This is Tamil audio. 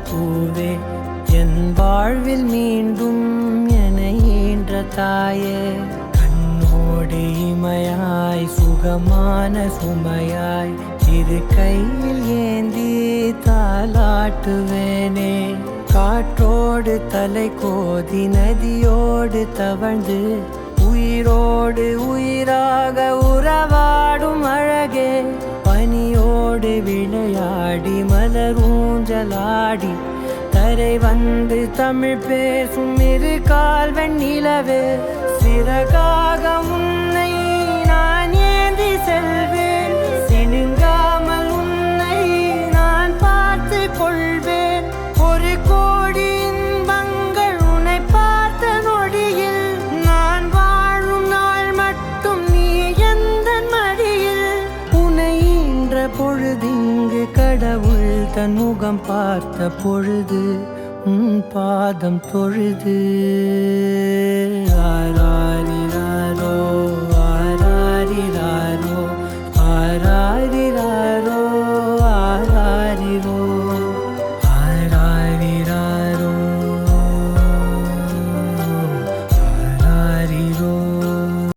பூவே என் வாழ்வில் மீண்டும் என ஈன்ற தாயே கண்ணோடு இமையாய் சுகமான சுமையாய் இரு கையில் ஏந்தி தாலாட்டுவேனே காற்றோடு தலை கோதி நதியோடு தவழ்ந்து உயிரோடு உயிராக உறவாடும் அழகே பனியோடு விளையாடி மலரூஞ்சலாடி தரை வந்து தமிழ் பேசும் இரு கால்வன் நிலவே சிறகாக உன்னை நான் ஏந்தி செல்வேன் சினுங்காமல் உன்னை நான் பார்த்து கொள்வேன் ஒரு கோடி இன்பங்கள் உன்னை பார்த்த நொடியில் நான் வாழும் நாள் மட்டும் நீ எந்த மடியில் உன்னை ஈன்ற பொழுதிங்கு கடவுள் தன் முகம் பார்த்த பொழுது உன் பாதம் தொழுது ஆராரிராரோ ஆராரிராரோ